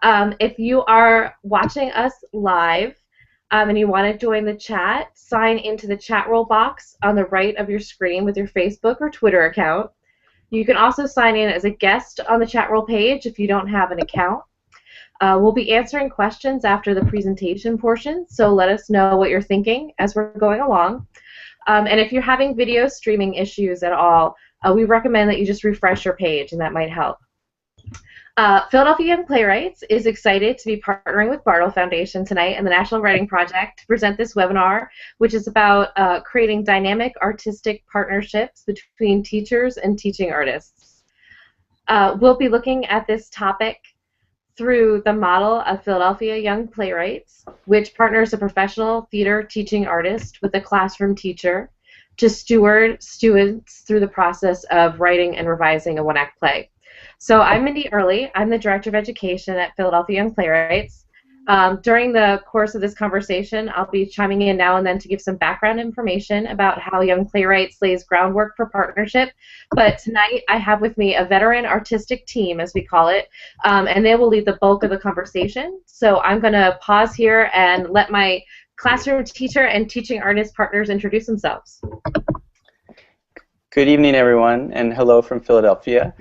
If you are watching us live and you want to join the chat, sign into the chat roll box on the right of your screen with your Facebook or Twitter account. You can also sign in as a guest on the chat roll page if you don't have an account. We'll be answering questions after the presentation portion, so let us know what you're thinking as we're going along. And if you're having video streaming issues at all, we recommend that you just refresh your page, and that might help. Philadelphia Young Playwrights is excited to be partnering with Bartol Foundation tonight and the National Writing Project to present this webinar, which is about creating dynamic artistic partnerships between teachers and teaching artists. We'll be looking at this topic through the model of Philadelphia Young Playwrights, which partners a professional theater teaching artist with a classroom teacher to steward students through the process of writing and revising a one-act play. So I'm Mindy Early. I'm the Director of Education at Philadelphia Young Playwrights. During the course of this conversation, I'll be chiming in now and then to give some background information about how Young Playwrights lays groundwork for partnership. But tonight I have with me a veteran artistic team, as we call it, and they will lead the bulk of the conversation. So I'm going to pause here and let my classroom teacher and teaching artist partners introduce themselves. Good evening, everyone, and hello from Philadelphia.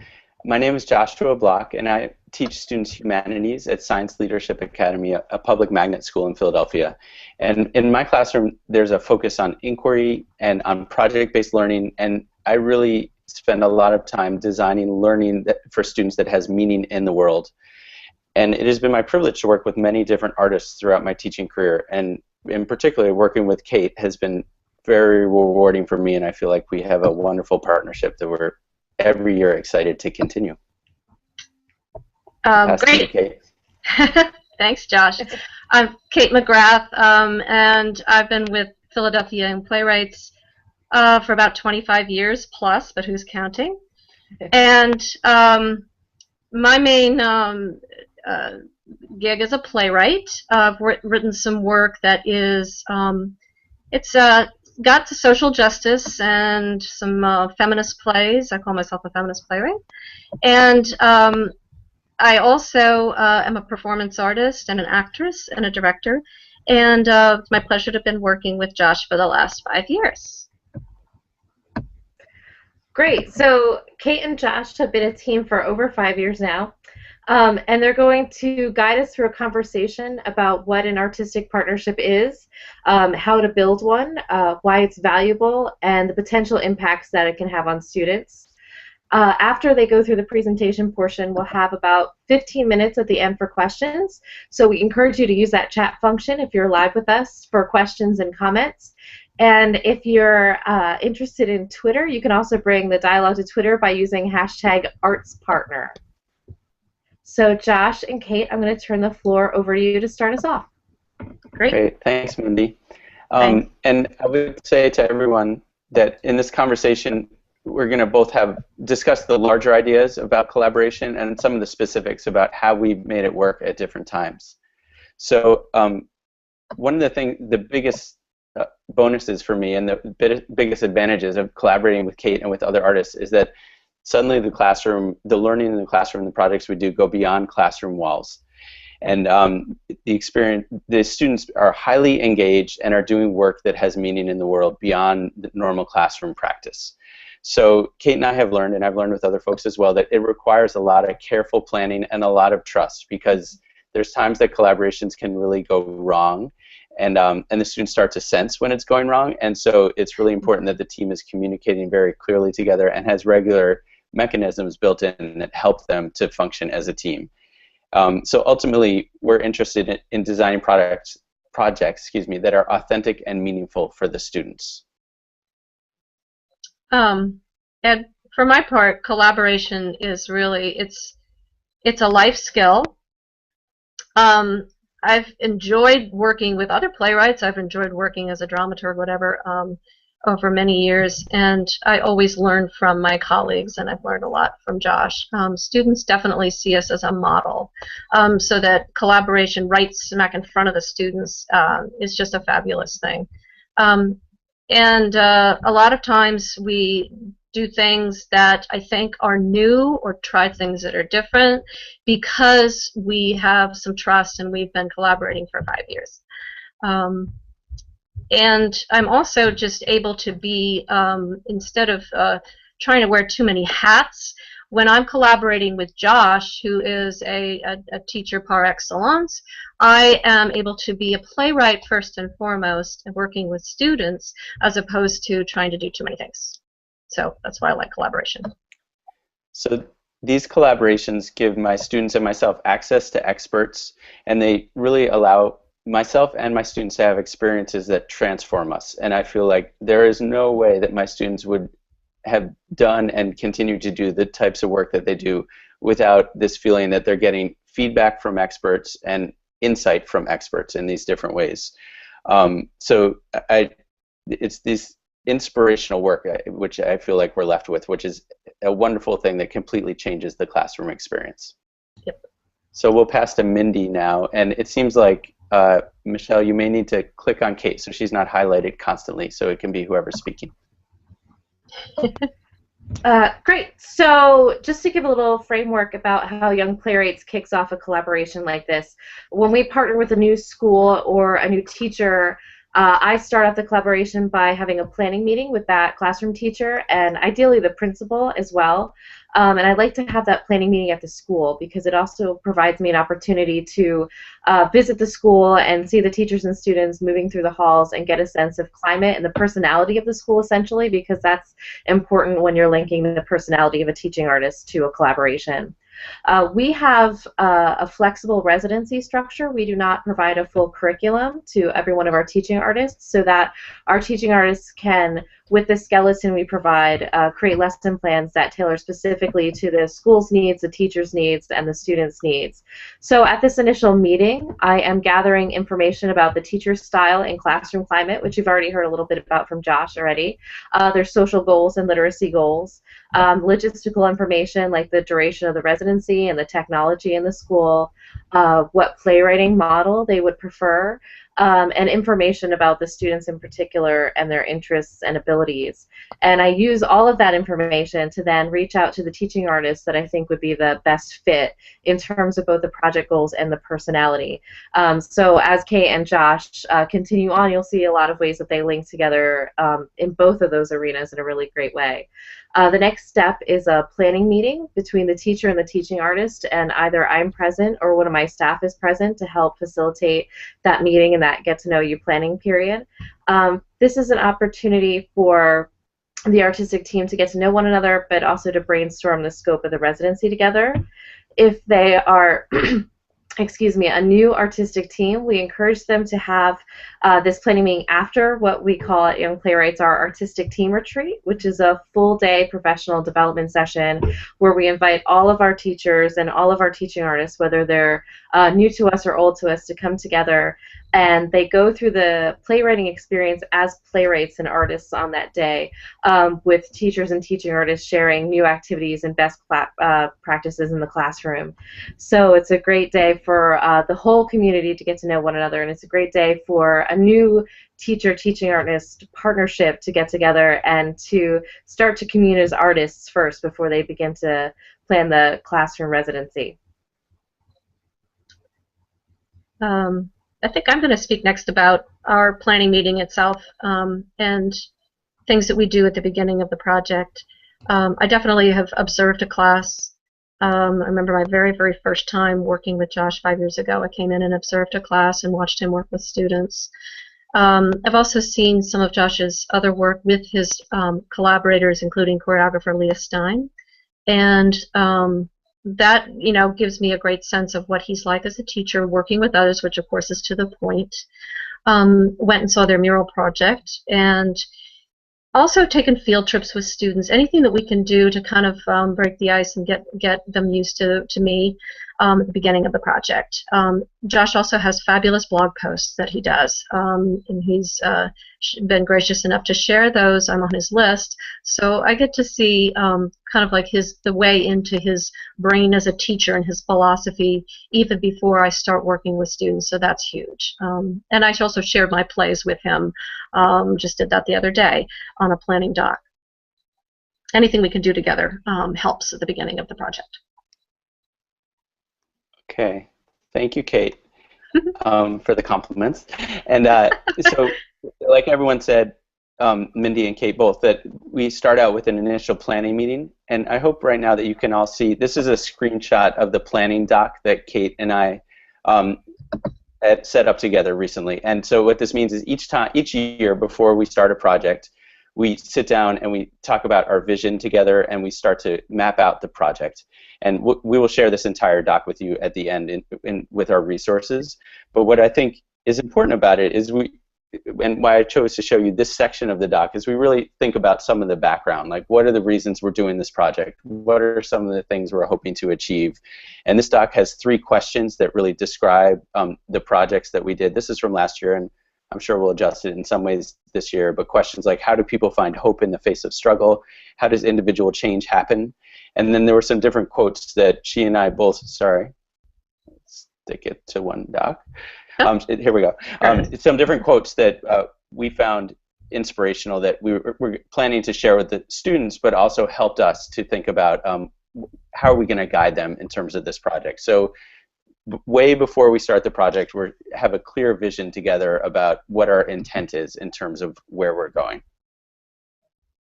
My name is Joshua Block, and I teach students humanities at Science Leadership Academy, a public magnet school in Philadelphia. And in my classroom, there's a focus on inquiry and on project-based learning, and I really spend a lot of time designing learning for students that has meaning in the world. And it has been my privilege to work with many different artists throughout my teaching career, and in particular, working with Kate has been very rewarding for me, and I feel like we have a wonderful partnership that we're every year excited to continue. Great. Kate. Thanks, Josh. I'm Kate Mcgrath, and I've been with Philadelphia Young Playwrights for about 25 years plus, but who's counting? And my main gig as a playwright, I've written some work that is, it's got to social justice and some feminist plays. I call myself a feminist playwright. And I also am a performance artist and an actress and a director. And it's my pleasure to have been working with Josh for the last 5 years. Great. So Kate and Josh have been a team for over 5 years now. And they're going to guide us through a conversation about what an artistic partnership is, how to build one, why it's valuable, and the potential impacts that it can have on students. After they go through the presentation portion, we'll have about 15 minutes at the end for questions. So we encourage you to use that chat function if you're live with us for questions and comments. And if you're interested in Twitter, you can also bring the dialogue to Twitter by using #ArtsPartner. So Josh and Kate, I'm going to turn the floor over to you to start us off. Great. Thanks, Mindy. Thanks. And I would say to everyone that in this conversation, we're going to both discuss the larger ideas about collaboration and some of the specifics about how we made it work at different times. So one of the biggest bonuses for me and the biggest advantages of collaborating with Kate and with other artists is that suddenly the learning in the classroom, the projects we do go beyond classroom walls. And the students are highly engaged and are doing work that has meaning in the world beyond the normal classroom practice. So Kate and I have learned, and I've learned with other folks as well, that it requires a lot of careful planning and a lot of trust, because there's times that collaborations can really go wrong, and the students start to sense when it's going wrong, and so it's really important that the team is communicating very clearly together and has regular mechanisms built in that help them to function as a team. So ultimately, we're interested in designing projects that are authentic and meaningful for the students. And for my part, collaboration is really, it's a life skill. I've enjoyed working with other playwrights. I've enjoyed working as a dramaturg, whatever, over many years, and I always learn from my colleagues, and I've learned a lot from Josh. Students definitely see us as a model, so that collaboration right smack in front of the students is just a fabulous thing. And a lot of times we do things that I think are new or try things that are different because we have some trust and we've been collaborating for 5 years. And I'm also just able to be, instead of trying to wear too many hats, when I'm collaborating with Josh, who is a teacher par excellence, I am able to be a playwright first and foremost and working with students as opposed to trying to do too many things. So that's why I like collaboration. So these collaborations give my students and myself access to experts, and they really allow myself and my students to have experiences that transform us. And I feel like there is no way that my students would have done and continue to do the types of work that they do without this feeling that they're getting feedback from experts and insight from experts in these different ways. So it's this inspirational work which I feel like we're left with, which is a wonderful thing that completely changes the classroom experience. Yep. So we'll pass to Mindy now, and it seems like Michelle, you may need to click on Kate so she's not highlighted constantly, so it can be whoever's speaking. Great. So just to give a little framework about how Young Playwrights kicks off a collaboration like this, when we partner with a new school or a new teacher, I start off the collaboration by having a planning meeting with that classroom teacher and ideally the principal as well. And I like to have that planning meeting at the school because it also provides me an opportunity to visit the school and see the teachers and students moving through the halls and get a sense of climate and the personality of the school essentially, because that's important when you're linking the personality of a teaching artist to a collaboration. We have a flexible residency structure. We do not provide a full curriculum to every one of our teaching artists so that our teaching artists can, with the skeleton we provide, create lesson plans that tailor specifically to the school's needs, the teacher's needs, and the student's needs. So at this initial meeting, I am gathering information about the teacher's style and classroom climate, which you've already heard a little bit about from Josh already, their social goals and literacy goals, logistical information like the duration of the residency and the technology in the school, what playwriting model they would prefer, and information about the students in particular and their interests and abilities. And I use all of that information to then reach out to the teaching artists that I think would be the best fit in terms of both the project goals and the personality. So as Kate and Josh continue on, you'll see a lot of ways that they link together in both of those arenas in a really great way. The next step is a planning meeting between the teacher and the teaching artist, and either I'm present or one of my staff is present to help facilitate that meeting and that get-to-know-you planning period. This is an opportunity for the artistic team to get to know one another, but also to brainstorm the scope of the residency together. If they are excuse me, a new artistic team, we encourage them to have this planning meeting after what we call at Young Playwrights our artistic team retreat, which is a full-day professional development session where we invite all of our teachers and all of our teaching artists, whether they're new to us or old to us, to come together, and they go through the playwriting experience as playwrights and artists on that day, with teachers and teaching artists sharing new activities and best practices in the classroom. So it's a great day for the whole community to get to know one another, and it's a great day for a new teacher-teaching artist partnership to get together and to start to commune as artists first before they begin to plan the classroom residency. I think I'm going to speak next about our planning meeting itself and things that we do at the beginning of the project. I definitely have observed a class. I remember my very, very first time working with Josh 5 years ago. I came in and observed a class and watched him work with students. I've also seen some of Josh's other work with his collaborators, including choreographer Leah Stein. And that, you know, gives me a great sense of what he's like as a teacher, working with others, which of course is to the point. Went and saw their mural project, and also taken field trips with students. Anything that we can do to kind of break the ice and get them used to me at the beginning of the project. Josh also has fabulous blog posts that he does, and he's been gracious enough to share those. I'm on his list, so I get to see kind of like the way into his brain as a teacher and his philosophy even before I start working with students, so that's huge. And I also shared my plays with him, just did that the other day on a planning doc. anything we can do together helps at the beginning of the project. Okay, thank you, Kate, for the compliments. And so, like everyone said, Mindy and Kate both, that we start out with an initial planning meeting. And I hope right now that you can all see, this is a screenshot of the planning doc that Kate and I had set up together recently. And so what this means is each year before we start a project, we sit down and we talk about our vision together, and we start to map out the project. And we will share this entire doc with you at the end with our resources. But what I think is important about it is and why I chose to show you this section of the doc is we really think about some of the background, like what are the reasons we're doing this project? What are some of the things we're hoping to achieve? And this doc has 3 questions that really describe the projects that we did. This is from last year, and I'm sure we'll adjust it in some ways this year, but questions like, how do people find hope in the face of struggle? How does individual change happen? And then there were some different quotes that she and I both, sorry, let's stick it to one doc. Here we go. Some different quotes that we found inspirational that we're planning to share with the students, but also helped us to think about how are we going to guide them in terms of this project. So way before we start the project, we have a clear vision together about what our intent is in terms of where we're going.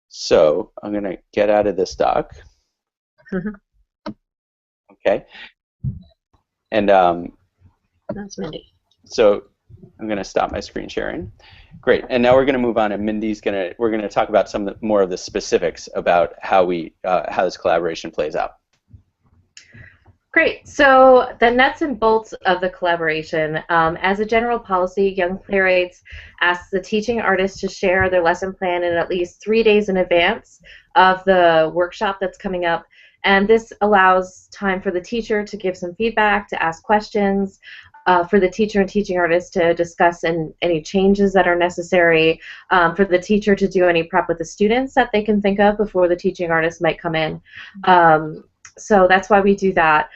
So I'm going to get out of this doc. Okay. And that's Mindy. So I'm going to stop my screen sharing. Great. And now we're going to move on, and we're going to talk about more of the specifics about how this collaboration plays out. Great. So the nuts and bolts of the collaboration. As a general policy, Young Playwrights asks the teaching artists to share their lesson plan in at least 3 days in advance of the workshop that's coming up. And this allows time for the teacher to give some feedback, to ask questions, for the teacher and teaching artist to discuss any changes that are necessary, for the teacher to do any prep with the students that they can think of before the teaching artist might come in. So that's why we do that.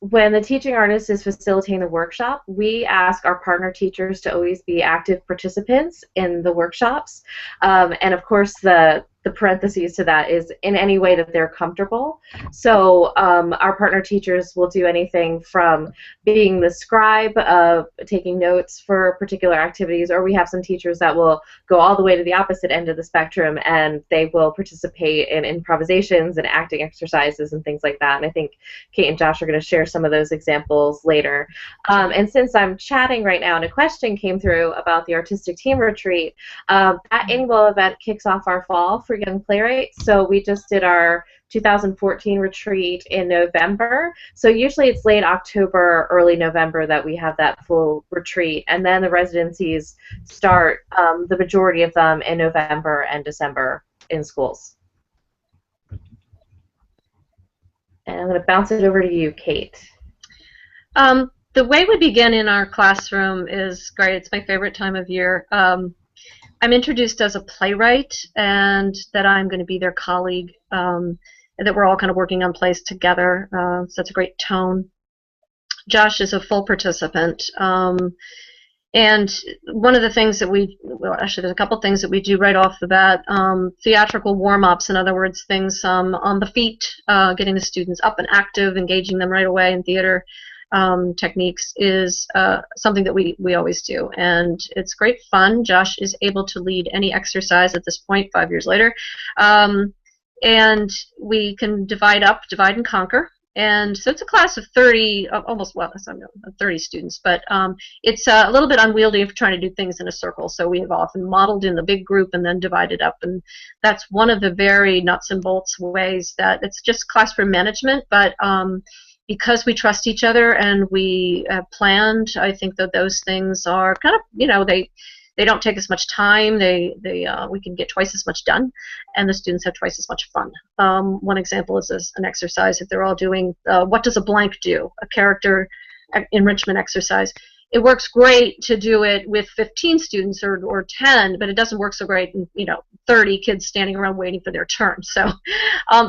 When the teaching artist is facilitating the workshop, we ask our partner teachers to always be active participants in the workshops. And of course, the parentheses to that is in any way that they're comfortable. So our partner teachers will do anything from being the scribe of taking notes for particular activities, or we have some teachers that will go all the way to the opposite end of the spectrum, and they will participate in improvisations and acting exercises and things like that. And I think Kate and Josh are going to share some of those examples later. And since I'm chatting right now and a question came through about the artistic team retreat, that annual event kicks off our fall for Young Playwrights. So we just did our 2014 retreat in November. So usually it's late October, early November that we have that full retreat. And then the residencies start, the majority of them, in November and December in schools. And I'm going to bounce it over to you, Kate. The way we begin in our classroom is great. It's my favorite time of year. I'm introduced as a playwright, and that I'm going to be their colleague, and that we're all kind of working on plays together. So that's a great tone. Josh is a full participant. And one of the things that well, actually there's a couple things that we do right off the bat. Theatrical warm-ups, in other words, things on the feet, getting the students up and active, engaging them right away in theater techniques is something that we always do, and it's great fun. Josh is able to lead any exercise at this point, 5 years later, and we can divide and conquer. And so it's a class of 30, almost, well, 30 students, but it's a little bit unwieldy if trying to do things in a circle. So we have often modeled in the big group and then divided up, and that's one of the very nuts and bolts ways that it's just classroom management, but because we trust each other and we planned, I think that those things are kind of, they don't take as much time. We can get twice as much done, and the students have twice as much fun. One example is an exercise that they're all doing. What does a blank do? A character enrichment exercise. It works great to do it with 15 students or 10, but it doesn't work so great in 30 kids standing around waiting for their turn. So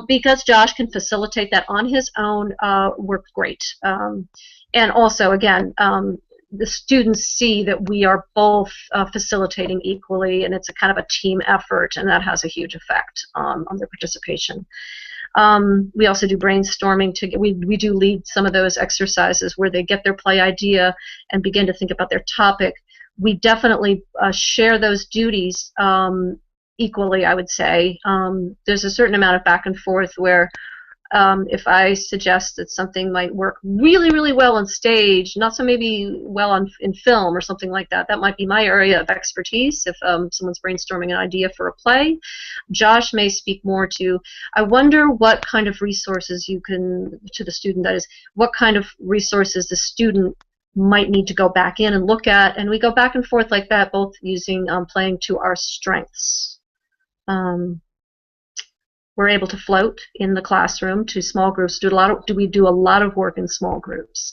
because Josh can facilitate that on his own, worked great. And also, again, the students see that we are both facilitating equally, and it's a kind of a team effort, and that has a huge effect on their participation. We also do brainstorming. We do lead some of those exercises where they get their play idea and begin to think about their topic. We definitely share those duties equally, I would say. There's a certain amount of back and forth where if I suggest that something might work really, really well on stage, not so maybe well in film or something like that, that might be my area of expertise if someone's brainstorming an idea for a play. Josh may speak more to, I wonder what kind of resources you can, to the student, that is, what kind of resources the student might need to go back in and look at, and we go back and forth like that, both using playing to our strengths. We're able to float in the classroom to small groups. We do a lot of work in small groups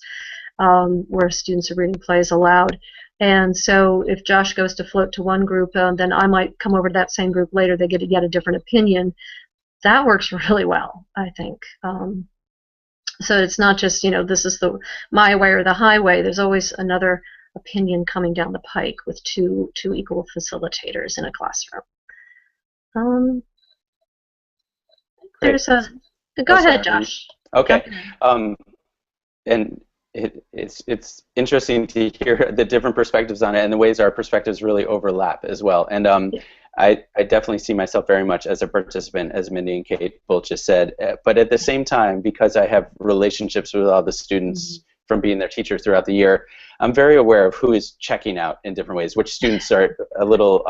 where students are reading plays aloud. And so if Josh goes to float to one group, then I might come over to that same group later. They get to get a different opinion. That works really well, I think. So it's not just, this is my way or the highway. There's always another opinion coming down the pike with two equal facilitators in a classroom. There's a. Go ahead, Josh. Okay. And it's interesting to hear the different perspectives on it and the ways our perspectives really overlap as well. And I definitely see myself very much as a participant, as Mindy and Kate both just said. But at the same time, because I have relationships with all the students from being their teacher throughout the year, I'm very aware of who is checking out in different ways, which students are a little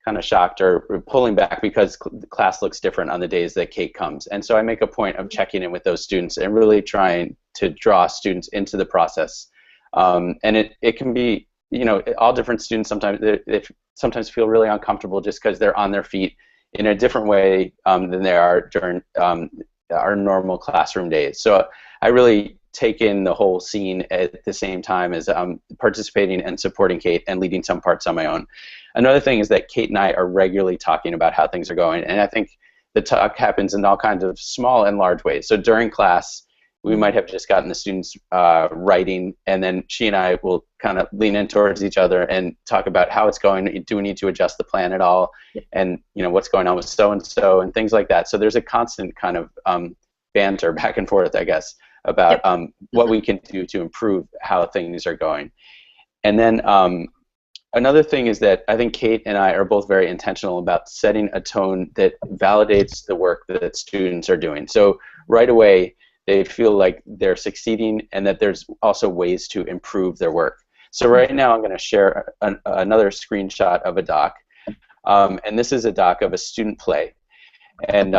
kind of shocked or pulling back because the class looks different on the days that Kate comes. And so I make a point of checking in with those students and really trying to draw students into the process. And it can be, all different students sometimes feel really uncomfortable just because they're on their feet in a different way than they are during our normal classroom days. So I really take in the whole scene at the same time as participating and supporting Kate and leading some parts on my own. Another thing is that Kate and I are regularly talking about how things are going, and I think the talk happens in all kinds of small and large ways. So during class, we might have just gotten the students writing, and then she and I will kind of lean in towards each other and talk about how it's going. Do we need to adjust the plan at all? And what's going on with so-and-so and things like that. So there's a constant kind of banter back and forth, I guess, about what we can do to improve how things are going. And then another thing is that I think Kate and I are both very intentional about setting a tone that validates the work that students are doing. So right away, they feel like they're succeeding and that there's also ways to improve their work. So right now I'm going to share another screenshot of a doc. And this is a doc of a student play. And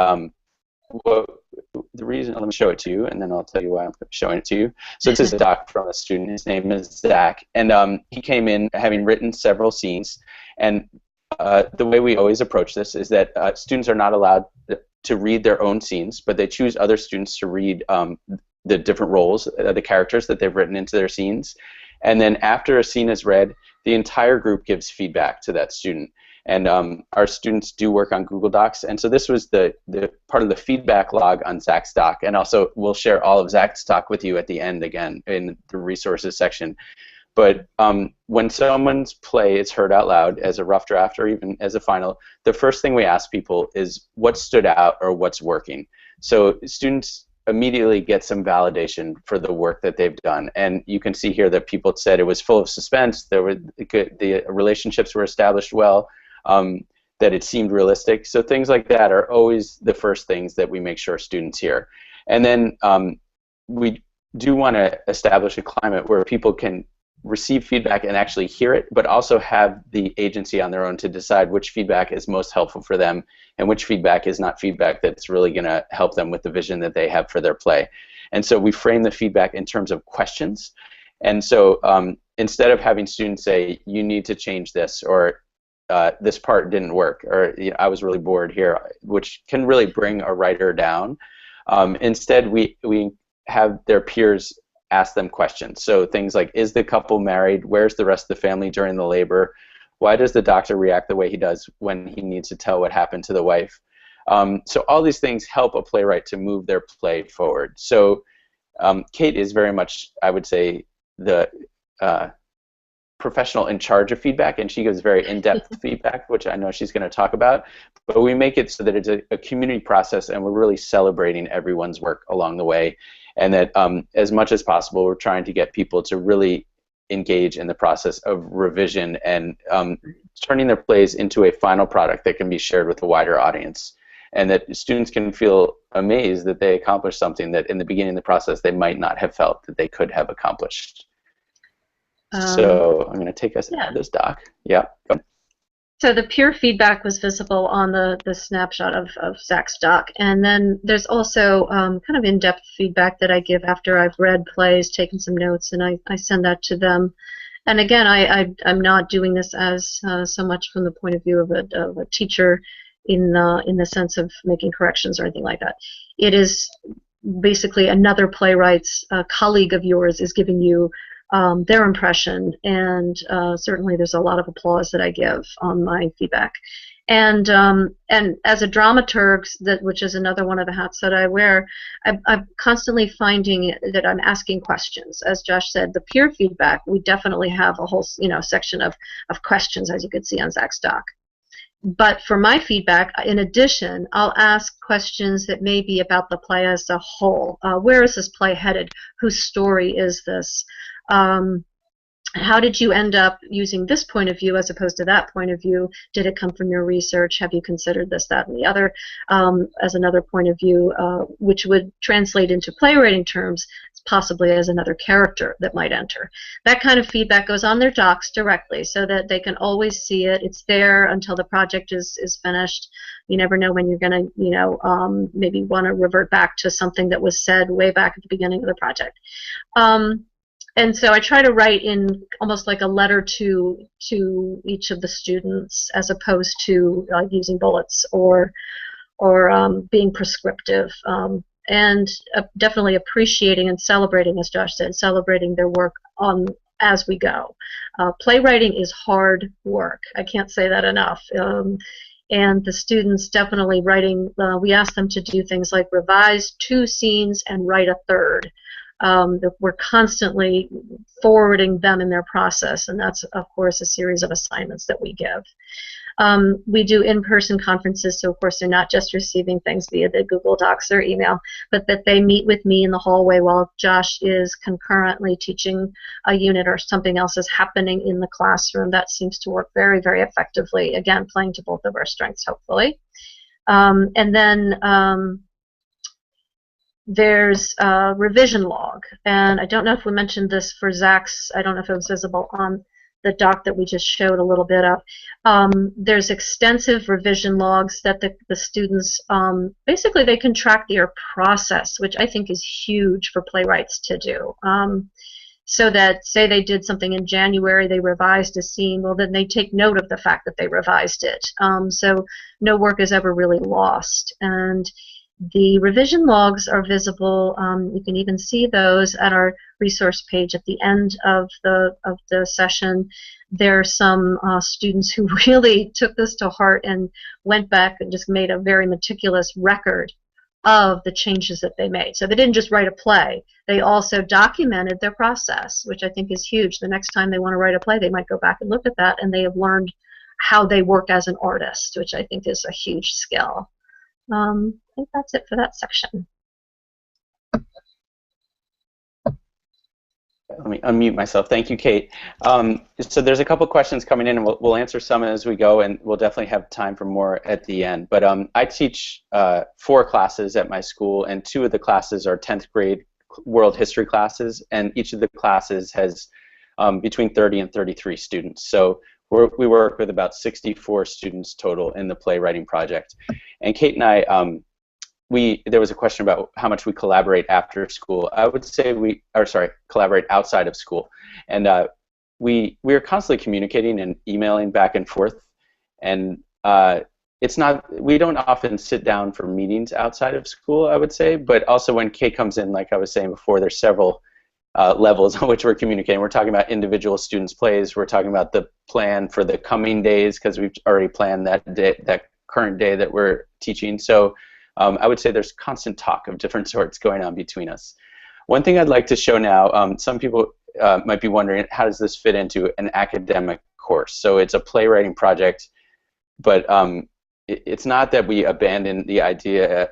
the reason, let me show it to you, and then I'll tell you why I'm showing it to you. So this is a doc from a student. His name is Zach, and he came in having written several scenes. And the way we always approach this is that students are not allowed to read their own scenes, but they choose other students to read the different roles, the characters that they've written into their scenes. And then after a scene is read, the entire group gives feedback to that student. And our students do work on Google Docs. And so this was the part of the feedback log on Zach's doc. And also we'll share all of Zach's doc with you at the end again in the resources section. But when someone's play is heard out loud as a rough draft or even as a final, the first thing we ask people is what stood out or what's working. So students immediately get some validation for the work that they've done. And you can see here that people said it was full of suspense, the relationships were established well, that it seemed realistic. So things like that are always the first things that we make sure students hear. And then we do want to establish a climate where people can receive feedback and actually hear it, but also have the agency on their own to decide which feedback is most helpful for them and which feedback is not feedback that's really going to help them with the vision that they have for their play. And so we frame the feedback in terms of questions. And so instead of having students say, you need to change this, or this part didn't work, or I was really bored here, which can really bring a writer down, instead we have their peers ask them questions. So things like, is the couple married? Where's the rest of the family during the labor? Why does the doctor react the way he does when he needs to tell what happened to the wife? So all these things help a playwright to move their play forward. So Kate is very much, I would say, professional in charge of feedback, and she gives very in-depth feedback, which I know she's going to talk about. But we make it so that it's a community process, and we're really celebrating everyone's work along the way, and that as much as possible, we're trying to get people to really engage in the process of revision and turning their plays into a final product that can be shared with a wider audience, and that students can feel amazed that they accomplished something that in the beginning of the process they might not have felt that they could have accomplished. So I'm going to take us into this doc. Yeah. So the peer feedback was visible on the snapshot of Zach's doc. And then there's also kind of in-depth feedback that I give after I've read plays, taken some notes, and I send that to them. And again, I'm not doing this as so much from the point of view of a teacher in the sense of making corrections or anything like that. It is basically another playwright's colleague of yours is giving you their impression, and certainly there's a lot of applause that I give on my feedback. And as a dramaturg, which is another one of the hats that I wear, I'm constantly finding that I'm asking questions. As Josh said, the peer feedback, we definitely have a whole section of questions, as you could see on Zach's doc. But for my feedback, in addition, I'll ask questions that may be about the play as a whole. Where is this play headed? Whose story is this? How did you end up using this point of view as opposed to that point of view? Did it come from your research? Have you considered this, that, and the other as another point of view, which would translate into playwriting terms, possibly as another character that might enter? That kind of feedback goes on their docs directly so that they can always see it. It's there until the project is finished. You never know when you're going to, maybe want to revert back to something that was said way back at the beginning of the project. And so I try to write in almost like a letter to each of the students, as opposed to using bullets or being prescriptive. And definitely appreciating and celebrating, as Josh said, celebrating their work as we go. Playwriting is hard work. I can't say that enough. And the students definitely writing, we ask them to do things like revise 2 scenes and write a 3rd. We're constantly forwarding them in their process, and that's, of course, a series of assignments that we give. We do in-person conferences, so of course they're not just receiving things via the Google Docs or email, but that they meet with me in the hallway while Josh is concurrently teaching a unit or something else is happening in the classroom. That seems to work very, very effectively, again, playing to both of our strengths, hopefully. And then there's a revision log, and I don't know if we mentioned this for Zach's, I don't know if it was visible on the doc that we just showed a little bit of. There's extensive revision logs that the students, basically they can track their process, which I think is huge for playwrights to do. So that, say they did something in January, they revised a scene, well then they take note of the fact that they revised it. So no work is ever really lost. And the revision logs are visible. You can even see those at our resource page at the end of the session. There are some students who really took this to heart and went back and just made a very meticulous record of the changes that they made. So they didn't just write a play. They also documented their process, which I think is huge. The next time they want to write a play, they might go back and look at that, and they have learned how they work as an artist, which I think is a huge skill. I think that's it for that section. Let me unmute myself. Thank you, Kate. So there's a couple questions coming in, and we'll answer some as we go, and we'll definitely have time for more at the end. But I teach 4 classes at my school, and 2 of the classes are 10th grade world history classes, and each of the classes has between 30 and 33 students. So we work with about 64 students total in the playwriting project. And Kate and I, there was a question about how much we collaborate after school. I would say collaborate outside of school. And we are constantly communicating and emailing back and forth. And we don't often sit down for meetings outside of school, I would say. But also when Kate comes in, like I was saying before, there's several levels on which we're communicating. We're talking about individual students' plays. We're talking about the plan for the coming days, because we've already planned that current day that we're teaching. So I would say there's constant talk of different sorts going on between us. One thing I'd like to show now, some people might be wondering, how does this fit into an academic course? So it's a playwriting project, but it's not that we abandon the idea.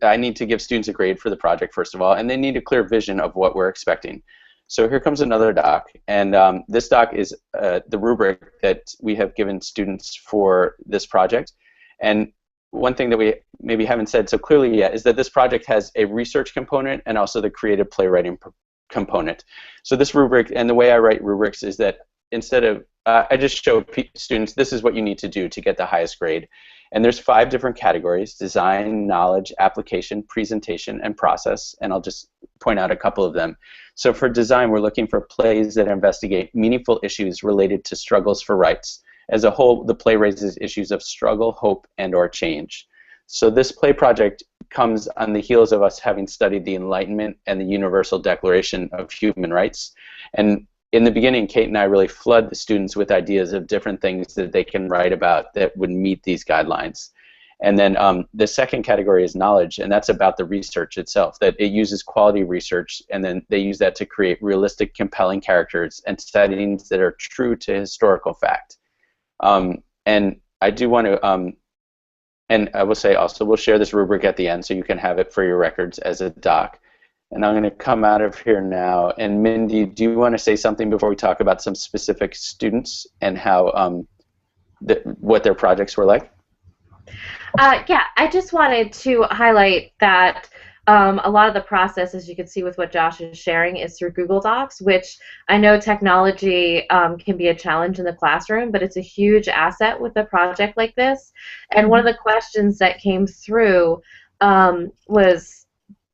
I need to give students a grade for the project, first of all, and they need a clear vision of what we're expecting. So here comes another doc, and this doc is the rubric that we have given students for this project. And one thing that we maybe haven't said so clearly yet is that this project has a research component and also the creative playwriting component. So this rubric, and the way I write rubrics is that instead of, I just show students this is what you need to do to get the highest grade. And there's 5 different categories: design, knowledge, application, presentation, and process. And I'll just point out a couple of them. So for design, we're looking for plays that investigate meaningful issues related to struggles for rights. As a whole, the play raises issues of struggle, hope, and/or change. So this play project comes on the heels of us having studied the Enlightenment and the Universal Declaration of Human Rights. And in the beginning, Kate and I really flood the students with ideas of different things that they can write about that would meet these guidelines. And then the second category is knowledge, and that's about the research itself, that it uses quality research, and then they use that to create realistic, compelling characters and settings that are true to historical fact. And I do want to, and I will say also, we'll share this rubric at the end so you can have it for your records as a doc. And I'm going to come out of here now. And Mindy, do you want to say something before we talk about some specific students and how what their projects were like? Yeah, I just wanted to highlight that a lot of the process, as you can see with what Josh is sharing, is through Google Docs, which I know technology can be a challenge in the classroom, but it's a huge asset with a project like this. And one of the questions that came through was,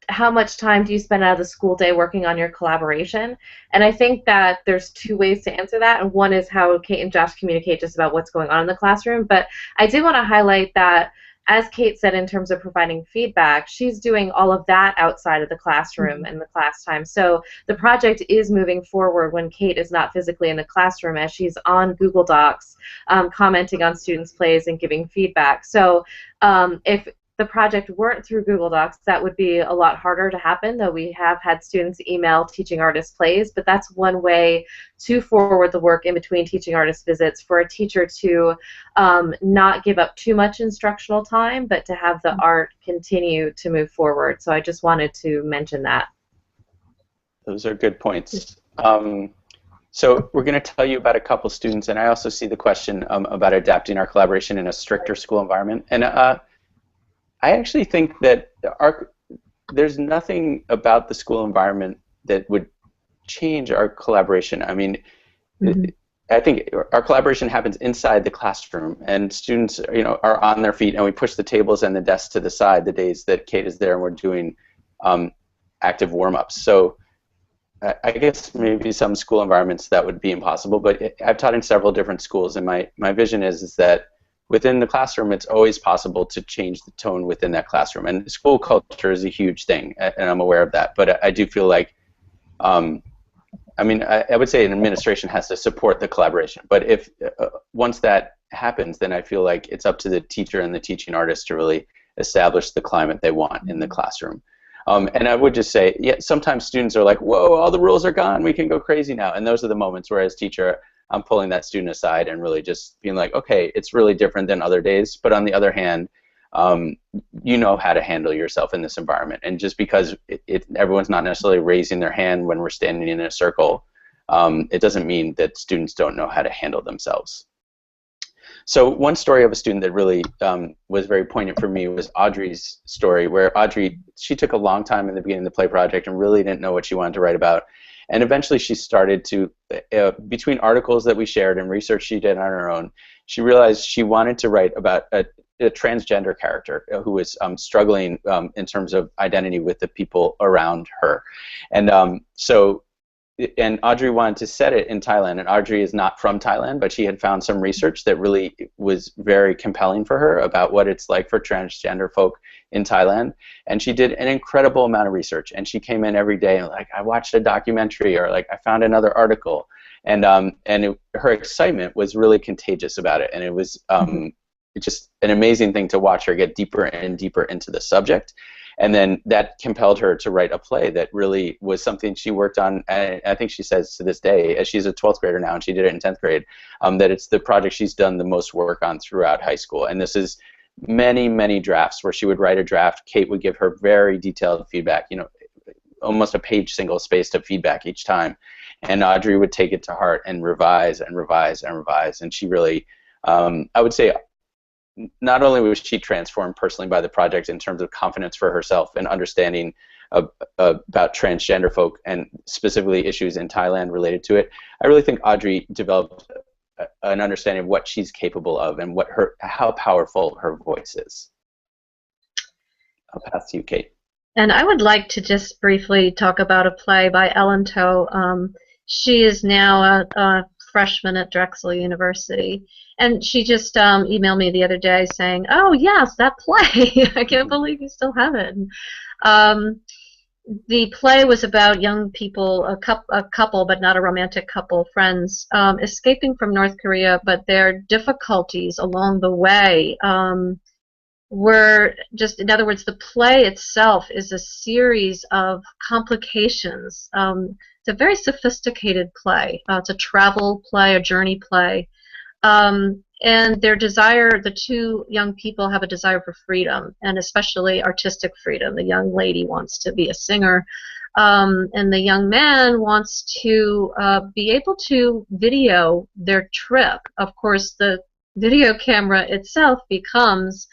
how much time do you spend out of the school day working on your collaboration? And I think that there's 2 ways to answer that, and one is how Kate and Josh communicate just about what's going on in the classroom. But I did want to highlight that, as Kate said, in terms of providing feedback, she's doing all of that outside of the classroom and the class time. So the project is moving forward when Kate is not physically in the classroom, as she's on Google Docs, commenting on students' plays and giving feedback. So if the project weren't through Google Docs, that would be a lot harder to happen, though we have had students email teaching artist plays. But that's one way to forward the work in between teaching artist visits, for a teacher to not give up too much instructional time, but to have the art continue to move forward. So I just wanted to mention that. Those are good points. So we're going to tell you about a couple students, and I also see the question about adapting our collaboration in a stricter school environment. And I actually think that there's nothing about the school environment that would change our collaboration. I mean, I think our collaboration happens inside the classroom, and students, are on their feet, and we push the tables and the desks to the side the days that Kate is there and we're doing active warm-ups. So I guess maybe some school environments that would be impossible, but I've taught in several different schools, and my vision is that within the classroom, it's always possible to change the tone within that classroom. And school culture is a huge thing, and I'm aware of that. But I do feel like, I would say an administration has to support the collaboration. But if once that happens, then I feel like it's up to the teacher and the teaching artist to really establish the climate they want in the classroom. And I would just say, yeah, sometimes students are like, whoa, all the rules are gone, we can go crazy now. And those are the moments where, as teacher, I'm pulling that student aside and really just being like, okay, it's really different than other days, but on the other hand, you know how to handle yourself in this environment. And just because everyone's not necessarily raising their hand when we're standing in a circle, it doesn't mean that students don't know how to handle themselves. So one story of a student that really was very poignant for me was Audrey's story, where Audrey, she took a long time in the beginning of the play project and really didn't know what she wanted to write about. And eventually she started to, between articles that we shared and research she did on her own, she realized she wanted to write about a transgender character who was struggling in terms of identity with the people around her. And and Audrey wanted to set it in Thailand, and Audrey is not from Thailand, but she had found some research that really was very compelling for her about what it's like for transgender folk in Thailand. And she did an incredible amount of research, and she came in every day and like, I watched a documentary, or like I found another article, and her excitement was really contagious about it, and it was just an amazing thing to watch her get deeper and deeper into the subject. And then that compelled her to write a play that really was something she worked on. And I think she says to this day, as she's a 12th grader now and she did it in 10th grade, that it's the project she's done the most work on throughout high school. And this is many, many drafts where she would write a draft. Kate would give her very detailed feedback, almost a page single spaced of feedback each time. And Audrey would take it to heart and revise and revise and revise. And she really, I would say, not only was she transformed personally by the project in terms of confidence for herself and understanding about transgender folk and specifically issues in Thailand related to it, I really think Audrey developed an understanding of what she's capable of and how powerful her voice is. I'll pass to you, Kate. And I would like to just briefly talk about a play by Ellen To. She is now a freshman at Drexel University, and she just emailed me the other day saying, "Oh yes, that play! I can't believe you still have it." The play was about young people, a couple, but not a romantic couple, friends, escaping from North Korea, but their difficulties along the way were just, in other words, the play itself is a series of complications. It's a very sophisticated play. It's a travel play, a journey play. And their desire, the two young people have a desire for freedom, and especially artistic freedom. The young lady wants to be a singer, and the young man wants to be able to video their trip. Of course, the video camera itself becomes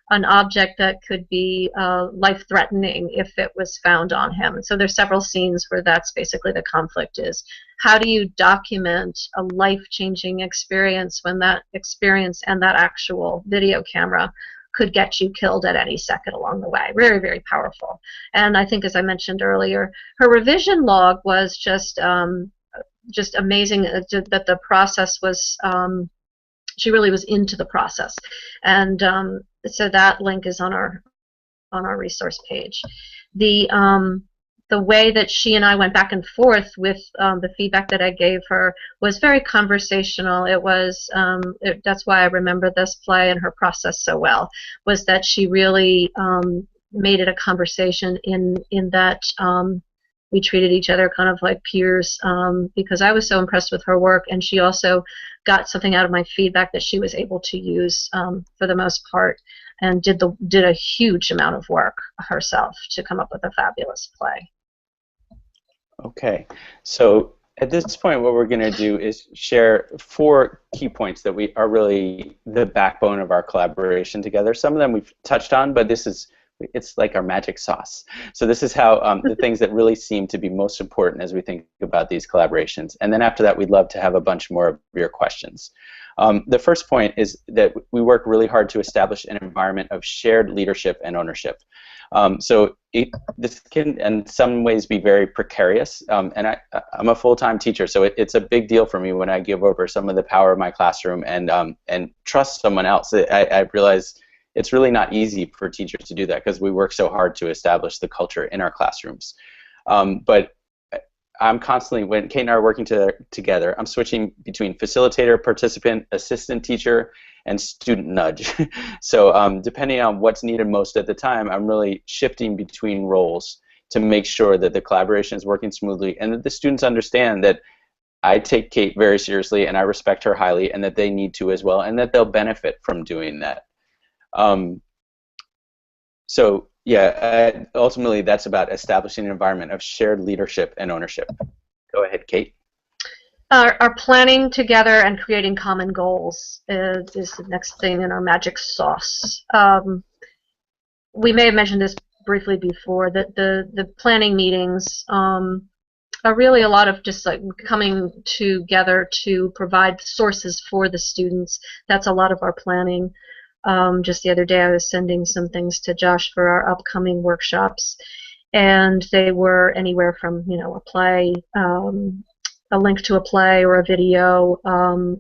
an object that could be life-threatening if it was found on him. And so there's several scenes where that's basically the conflict is. How do you document a life-changing experience when that experience and that actual video camera could get you killed at any second along the way? Very, very powerful. And I think, as I mentioned earlier, her revision log was just amazing, that the process was, she really was into the process. And so that link is on our resource page. The way that she and I went back and forth with the feedback that I gave her was very conversational. It was that's why I remember this play and her process so well, was that she really made it a conversation in that we treated each other kind of like peers, because I was so impressed with her work, and she also got something out of my feedback that she was able to use for the most part, and did a huge amount of work herself to come up with a fabulous play. Okay, so at this point what we're going to do is share 4 key points that we are really the backbone of our collaboration together. Some of them we've touched on, but it's like our magic sauce. So this is how the things that really seem to be most important as we think about these collaborations. And then after that, we'd love to have a bunch more of your questions. The first point is that we work really hard to establish an environment of shared leadership and ownership. So this can, in some ways, be very precarious. And I'm a full-time teacher, so it's a big deal for me when I give over some of the power of my classroom and trust someone else. I realize it's really not easy for teachers to do that because we work so hard to establish the culture in our classrooms. But I'm constantly, when Kate and I are working together, I'm switching between facilitator, participant, assistant teacher, and student nudge. So depending on what's needed most at the time, I'm really shifting between roles to make sure that the collaboration is working smoothly and that the students understand that I take Kate very seriously and I respect her highly, and that they need to as well, and that they'll benefit from doing that. So yeah, ultimately that's about establishing an environment of shared leadership and ownership. Go ahead, Kate. Our planning together and creating common goals is the next thing in our magic sauce. We may have mentioned this briefly before, that the planning meetings are really a lot of just like coming together to provide sources for the students. That's a lot of our planning. Just the other day I was sending some things to Josh for our upcoming workshops, and they were anywhere from, you know, a play, a link to a play or a video,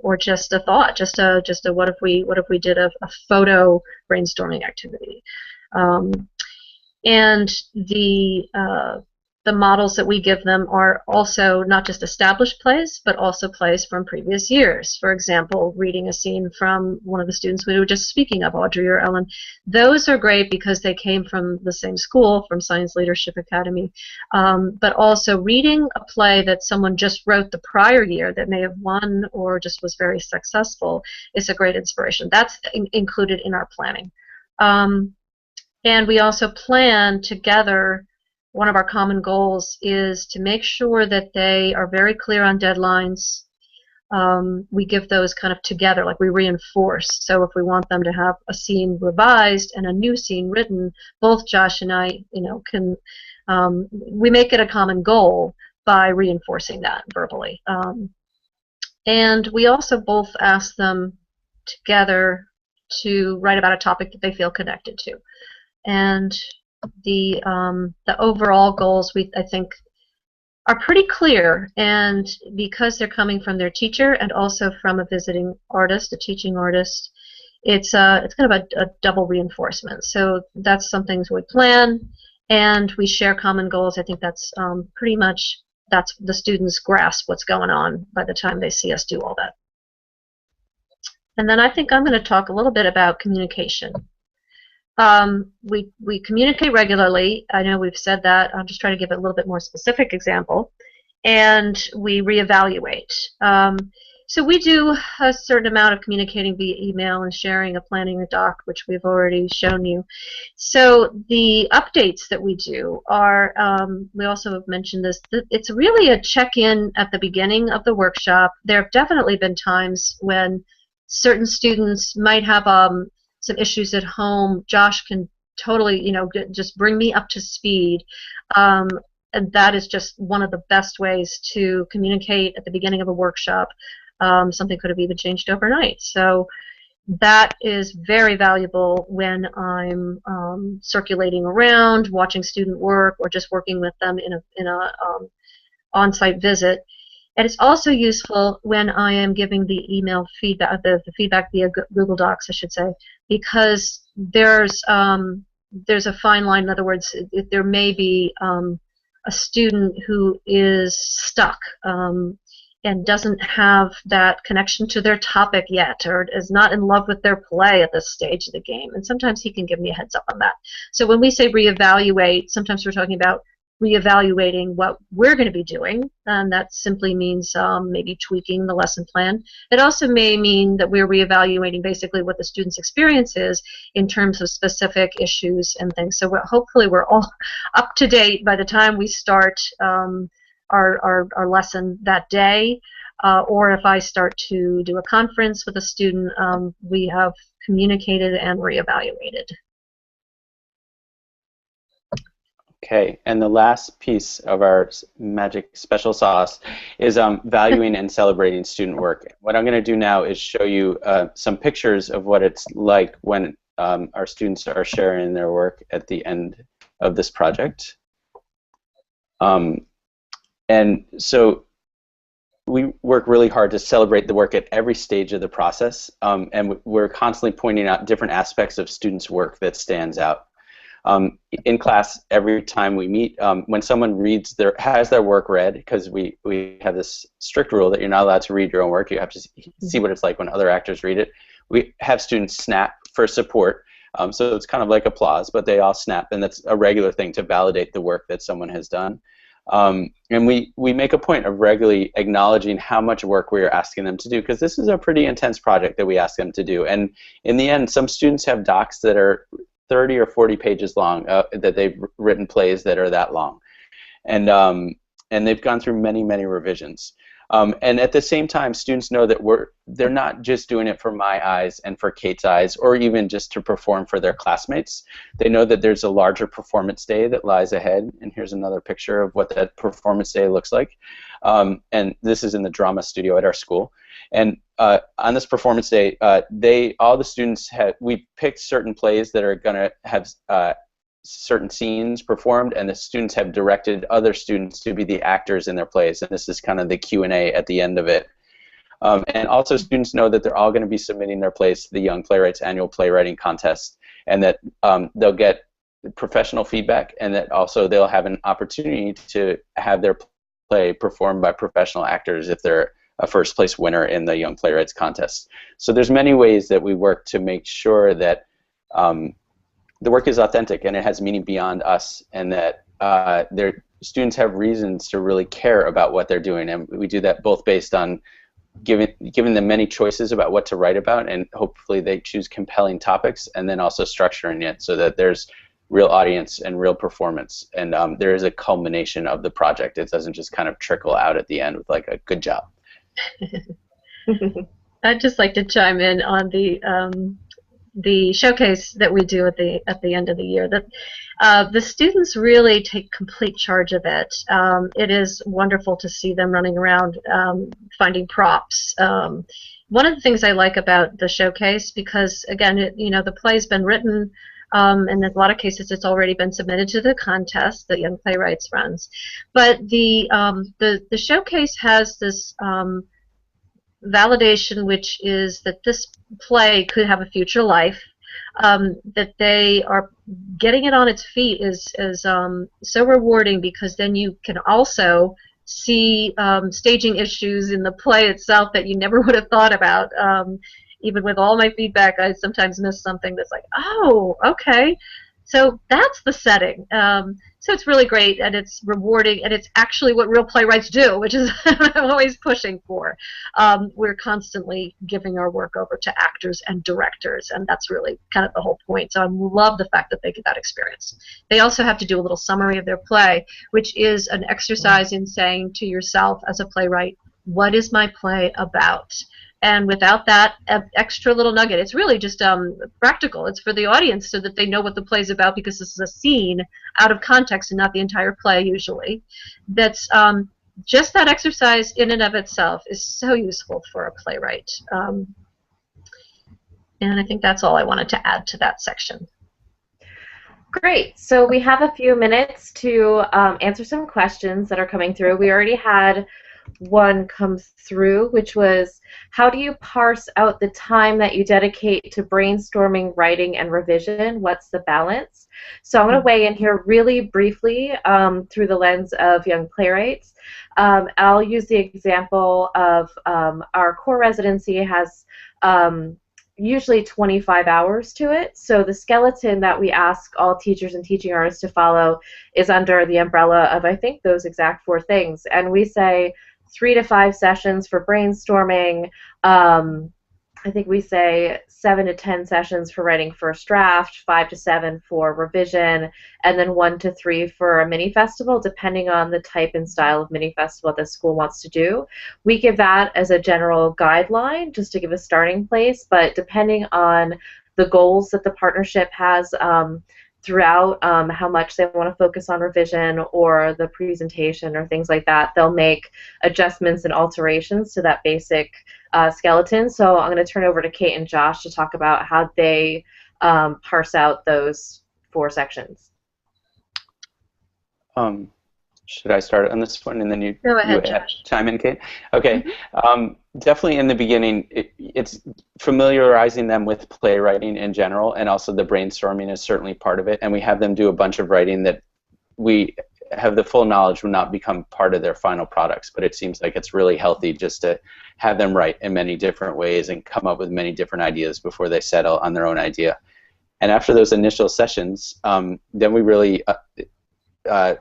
or just a thought, just a what if we did a photo brainstorming activity. And the the models that we give them are also not just established plays, but also plays from previous years. For example, reading a scene from one of the students we were just speaking of, Audrey or Ellen. Those are great because they came from the same school, from Science Leadership Academy. But also reading a play that someone just wrote the prior year that may have won or just was very successful is a great inspiration. That's included in our planning. And we also plan together. One of our common goals is to make sure that they are very clear on deadlines. We give those kind of together, like we reinforce. So if we want them to have a scene revised and a new scene written, both Josh and I, can we make it a common goal by reinforcing that verbally. And we also both ask them together to write about a topic that they feel connected to. And the overall goals I think are pretty clear, and because they're coming from their teacher and also from a visiting artist, a teaching artist, it's kind of a double reinforcement. So that's some things we plan, and we share common goals. I think that's pretty much that's the students grasp what's going on by the time they see us do all that. And then I think I'm going to talk a little bit about communication. We communicate regularly. I know we've said that. I'll just try to give a little bit more specific example. And we reevaluate. So we do a certain amount of communicating via email and sharing a planning doc, which we've already shown you. So the updates that we do are, we also have mentioned this, it's really a check-in at the beginning of the workshop. There have definitely been times when certain students might have some issues at home. Josh can totally, just bring me up to speed. And that is just one of the best ways to communicate at the beginning of a workshop. Something could have even changed overnight. So that is very valuable when I'm circulating around, watching student work, or just working with them in a on-site visit. And it's also useful when I am giving the email feedback, the feedback via Google Docs, I should say, because there's a fine line. In other words, there may be a student who is stuck and doesn't have that connection to their topic yet, or is not in love with their play at this stage of the game. And sometimes he can give me a heads up on that. So when we say reevaluate, sometimes we're talking about reevaluating what we're going to be doing, and that simply means maybe tweaking the lesson plan. It also may mean that we're reevaluating basically what the student's experience is in terms of specific issues and things. So hopefully we're all up to date by the time we start our lesson that day, or if I start to do a conference with a student, we have communicated and reevaluated. Okay, and the last piece of our magic special sauce is valuing and celebrating student work. What I'm going to do now is show you some pictures of what it's like when our students are sharing their work at the end of this project. And so we work really hard to celebrate the work at every stage of the process, and we're constantly pointing out different aspects of students' work that stands out. In class, every time we meet, when someone has their work read, because we have this strict rule that you're not allowed to read your own work, you have to see what it's like when other actors read it. We have students snap for support, so it's kind of like applause, but they all snap, and that's a regular thing to validate the work that someone has done. And we make a point of regularly acknowledging how much work we are asking them to do, because this is a pretty intense project that we ask them to do. And in the end, some students have docs that are 30 or 40 pages long, that they've written plays that are that long, and they've gone through many revisions. And at the same time, students know that they're not just doing it for my eyes and for Kate's eyes, or even just to perform for their classmates. They know that there's a larger performance day that lies ahead, and here's another picture of what that performance day looks like. And this is in the drama studio at our school. And on this performance day, all the students we picked certain plays that are going to have certain scenes performed, and the students have directed other students to be the actors in their plays, and this is kind of the Q&A at the end of it. And also students know that they're all going to be submitting their plays to the Young Playwrights Annual Playwriting Contest, and that they'll get professional feedback, and that also they'll have an opportunity to have their play performed by professional actors if they're a first place winner in the Young Playwrights contest. So there's many ways that we work to make sure that the work is authentic and it has meaning beyond us, and that their students have reasons to really care about what they're doing. And we do that both based on giving them many choices about what to write about, and hopefully they choose compelling topics, and then also structuring it so that there's real audience and real performance, and there is a culmination of the project. It doesn't just kind of trickle out at the end with like a good job. I'd just like to chime in on the showcase that we do at the end of the year. That the students really take complete charge of it. It is wonderful to see them running around finding props. One of the things I like about the showcase, because again, the play's been written, and in a lot of cases it's already been submitted to the contest that Young Playwrights runs. But the showcase has this validation, which is that this play could have a future life. That they are getting it on its feet is so rewarding, because then you can also see staging issues in the play itself that you never would have thought about. Even with all my feedback, I sometimes miss something that's like, oh, okay. So that's the setting. So it's really great, and it's rewarding, and it's actually what real playwrights do, which is I'm always pushing for. We're constantly giving our work over to actors and directors, and that's really kind of the whole point. So I love the fact that they get that experience. They also have to do a little summary of their play, which is an exercise in saying to yourself as a playwright, what is my play about? And without that extra little nugget, it's really just practical. It's for the audience so that they know what the play's about, because this is a scene out of context and not the entire play usually. That's just that exercise in and of itself is so useful for a playwright. And I think that's all I wanted to add to that section. Great. So we have a few minutes to answer some questions that are coming through. We already had one come through, which was, how do you parse out the time that you dedicate to brainstorming, writing, and revision? What's the balance? So I'm going to weigh in here really briefly through the lens of Young Playwrights. I'll use the example of our core residency has usually 25 hours to it. So the skeleton that we ask all teachers and teaching artists to follow is under the umbrella of, I think, those exact 4 things. And we say 3 to 5 sessions for brainstorming. I think we say 7 to 10 sessions for writing first draft, 5 to 7 for revision, and then 1 to 3 for a mini festival, depending on the type and style of mini festival the school wants to do. We give that as a general guideline just to give a starting place, but depending on the goals that the partnership has throughout, how much they want to focus on revision or the presentation or things like that, they'll make adjustments and alterations to that basic skeleton. So I'm going to turn over to Kate and Josh to talk about how they parse out those 4 sections. Should I start on this one, and then you go ahead, Josh. Chime in, Kate? Okay. Definitely in the beginning, it's familiarizing them with playwriting in general, and also the brainstorming is certainly part of it. And we have them do a bunch of writing that we have the full knowledge will not become part of their final products, but it seems like it's really healthy just to have them write in many different ways and come up with many different ideas before they settle on their own idea. And after those initial sessions, then we really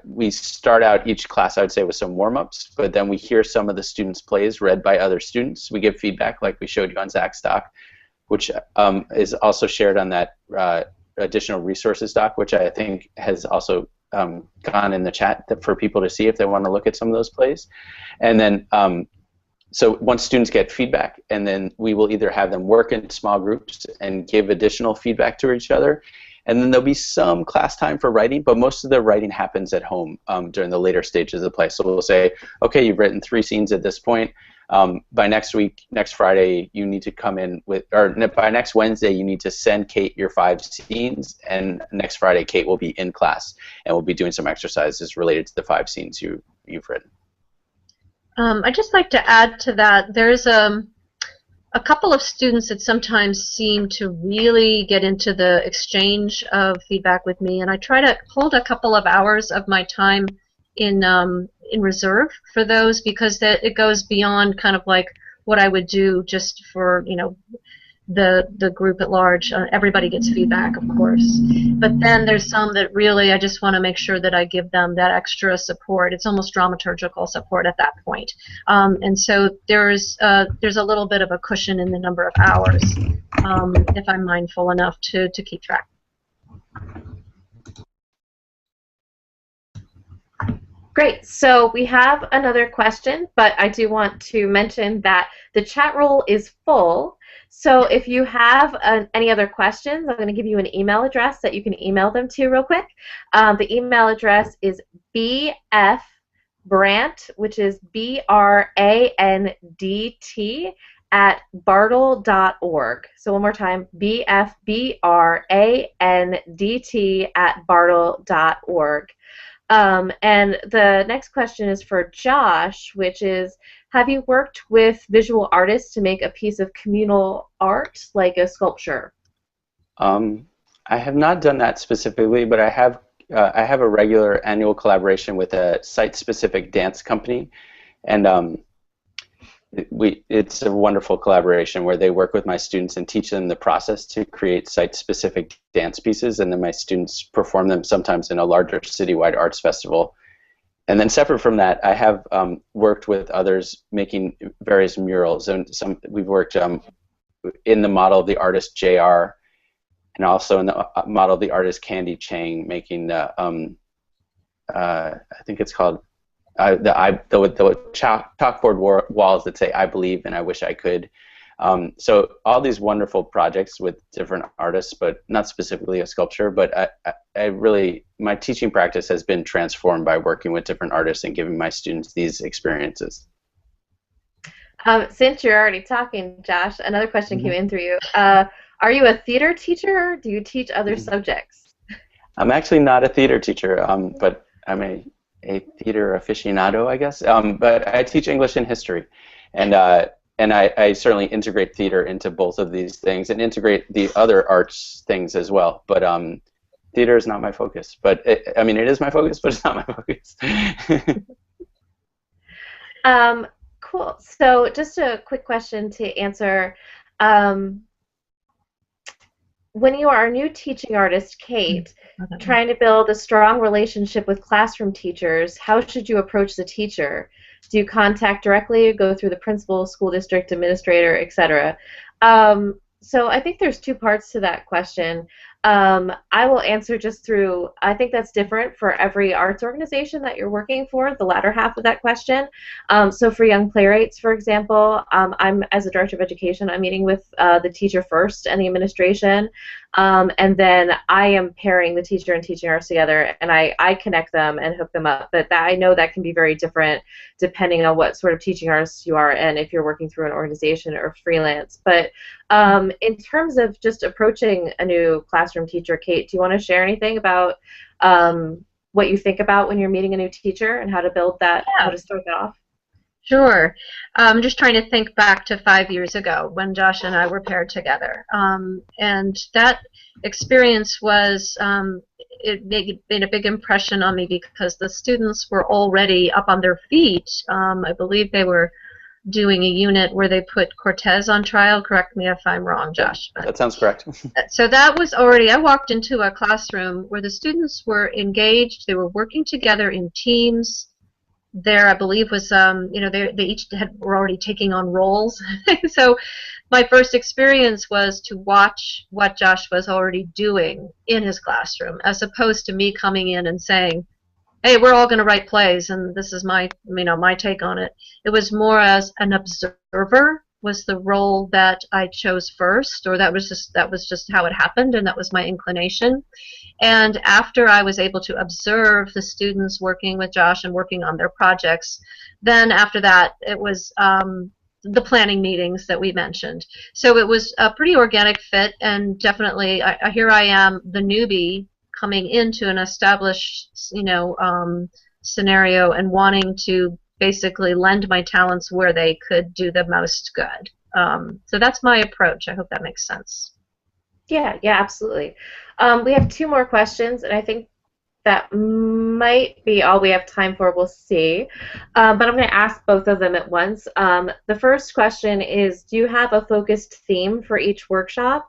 we start out each class, I would say, with some warm-ups, but then we hear some of the students' plays read by other students. We give feedback like we showed you on Zach's doc, which is also shared on that additional resources doc, which I think has also gone in the chat for people to see if they want to look at some of those plays. And then so once students get feedback, and then we will either have them work in small groups and give additional feedback to each other, and then there'll be some class time for writing, but most of the writing happens at home during the later stages of the play. So we'll say, okay, you've written 3 scenes at this point. By next week, next Friday, you need to come in with, or by next Wednesday, you need to send Kate your 5 scenes, and next Friday, Kate will be in class, and we'll be doing some exercises related to the 5 scenes you've written. I'd just like to add to that, there's a couple of students that sometimes seem to really get into the exchange of feedback with me, and I try to hold a couple of hours of my time in reserve for those, because that it goes beyond kind of like what I would do just for, you know, the group at large. Everybody gets feedback, of course, but then there's some that really I just want to make sure that I give them that extra support. It's almost dramaturgical support at that point, and so there's a little bit of a cushion in the number of hours, if I'm mindful enough to keep track. Great. So we have another question, but I do want to mention that the chat roll is full. So if you have any other questions, I'm going to give you an email address that you can email them to real quick. The email address is bfbrandt, which is BRANDT, at bartol.org. So one more time, BFBRANDT at bartol.org. And the next question is for Josh, which is, have you worked with visual artists to make a piece of communal art, like a sculpture? I have not done that specifically, but I have a regular annual collaboration with a site-specific dance company, and it's a wonderful collaboration where they work with my students and teach them the process to create site-specific dance pieces, and then my students perform them sometimes in a larger citywide arts festival. And then separate from that, I have worked with others making various murals, and we've worked in the model of the artist JR, and also in the model of the artist Candy Chang, making the I think it's called the chalkboard walls that say "I believe" and "I wish I could." So all these wonderful projects with different artists, but not specifically a sculpture. But I really, my teaching practice has been transformed by working with different artists and giving my students these experiences. Since you're already talking, Josh, another question came in through you. Are you a theater teacher? Do you teach other subjects? I'm actually not a theater teacher, but I'm a theater aficionado, I guess. But I teach English and history, and I certainly integrate theater into both of these things and integrate the other arts things as well. But theater is not my focus. But I mean, it is my focus, but it's not my focus. Cool. So just a quick question to answer. When you are a new teaching artist, Kate, trying to build a strong relationship with classroom teachers, how should you approach the teacher? Do you contact directly or go through the principal, school district administrator, etc.? So I think there's two parts to that question. I will answer just through, I think that's different for every arts organization that you're working for, the latter half of that question. So for young playwrights, for example, I'm, as a director of education, I'm meeting with the teacher first and the administration, and then I am pairing the teacher and teaching artists together, and I connect them and hook them up. But I know that can be very different depending on what sort of teaching artist you are and if you're working through an organization or freelance. But in terms of just approaching a new classroom teacher, Kate, do you want to share anything about what you think about when you're meeting a new teacher and how to build that, how to start that off? Sure. I'm just trying to think back to 5 years ago when Josh and I were paired together. And that experience was, it made a big impression on me because the students were already up on their feet. I believe they were doing a unit where they put Cortez on trial. Correct me if I'm wrong, Josh. That sounds correct. So that was already, I walked into a classroom where the students were engaged, they were working together in teams. There, I believe, was, you know, they each were already taking on roles. So my first experience was to watch what Josh was already doing in his classroom, as opposed to me coming in and saying, hey, we're all going to write plays, and this is my, you know, my take on it. It was more as an observer was the role that I chose first, or that was just how it happened, and that was my inclination. And after I was able to observe the students working with Josh and working on their projects, then after that it was the planning meetings that we mentioned. So it was a pretty organic fit, and definitely here I am, the newbie, coming into an established, you know, scenario and wanting to basically lend my talents where they could do the most good. So that's my approach. I hope that makes sense. Yeah, yeah, absolutely. We have two more questions, and I think that might be all we have time for. We'll see. But I'm going to ask both of them at once. The first question is, do you have a focused theme for each workshop?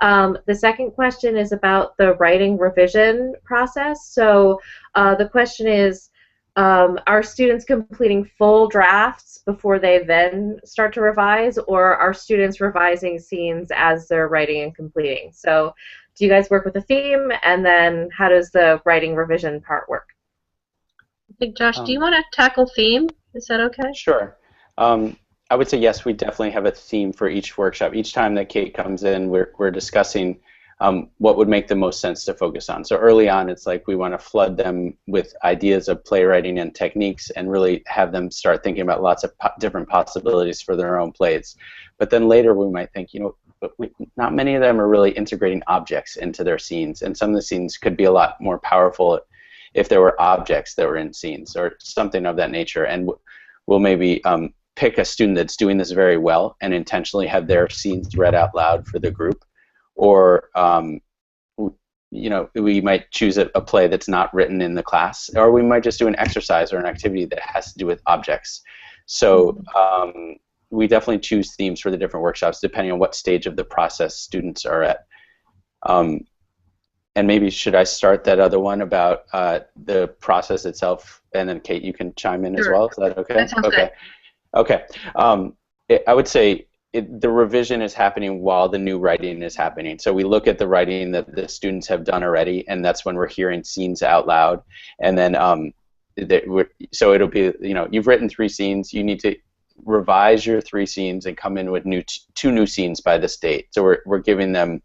The second question is about the writing revision process. So the question is, are students completing full drafts before they then start to revise, or are students revising scenes as they're writing and completing? So do you guys work with a theme, and then how does the writing revision part work? I think, Josh, do you want to tackle theme? Is that okay? Sure. I would say yes, we definitely have a theme for each workshop. Each time that Kate comes in, we're discussing what would make the most sense to focus on. So early on, it's like we want to flood them with ideas of playwriting and techniques and really have them start thinking about lots of different possibilities for their own plays. But then later we might think, not many of them are really integrating objects into their scenes, and some of the scenes could be a lot more powerful if there were objects that were in scenes or something of that nature. And we'll maybe pick a student that's doing this very well and intentionally have their scenes read out loud for the group. Or we might choose a play that's not written in the class, or we might just do an exercise or an activity that has to do with objects. So we definitely choose themes for the different workshops depending on what stage of the process students are at. And maybe should I start that other one about the process itself, and then Kate, you can chime in as well. Is that okay? That sounds good. Okay. I would say the revision is happening while the new writing is happening. So we look at the writing that the students have done already, and that's when we're hearing scenes out loud. And then so it'll be, you've written 3 scenes, you need to revise your 3 scenes and come in with 2 new scenes by this date. So we're giving them,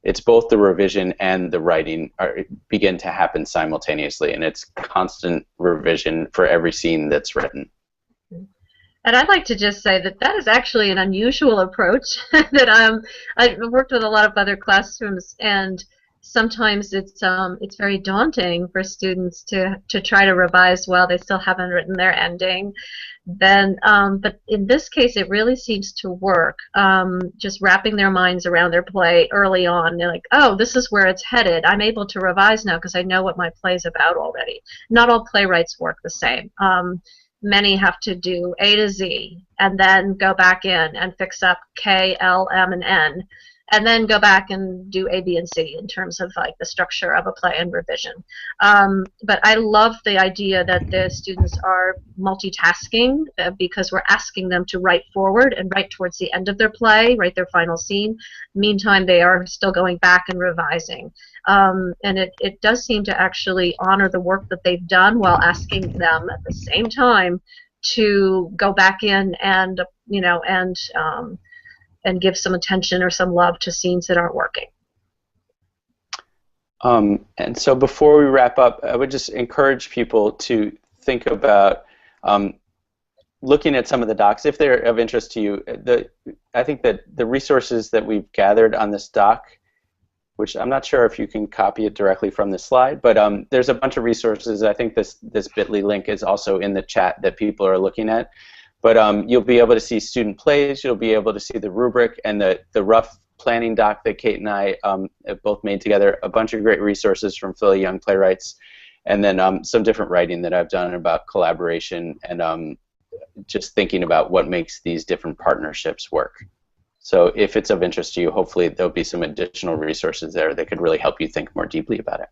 it's both the revision and the writing begin to happen simultaneously, and it's constant revision for every scene that's written. And I'd like to just say that is actually an unusual approach. That I've worked with a lot of other classrooms, and sometimes it's very daunting for students to try to revise while they still haven't written their ending. But in this case, it really seems to work. Just wrapping their minds around their play early on. They're like, oh, this is where it's headed. I'm able to revise now because I know what my play's about already. Not all playwrights work the same. Many have to do A to Z and then go back in and fix up K, L, M, and N, and then go back and do A, B, and C in terms of like the structure of a play and revision. But I love the idea that the students are multitasking because we're asking them to write forward and write towards the end of their play, write their final scene. Meantime, they are still going back and revising. And it does seem to actually honor the work that they've done while asking them at the same time to go back in and and give some attention or some love to scenes that aren't working. And so before we wrap up, I would just encourage people to think about looking at some of the docs if they're of interest to you. I think that the resources that we've gathered on this doc, which I'm not sure if you can copy it directly from the slide, but there's a bunch of resources. I think this bit.ly link is also in the chat that people are looking at. But you'll be able to see student plays, you'll be able to see the rubric and the rough planning doc that Kate and I have both made together, a bunch of great resources from Philly Young Playwrights, and then some different writing that I've done about collaboration and just thinking about what makes these different partnerships work. So if it's of interest to you, hopefully there'll be some additional resources there that could really help you think more deeply about it.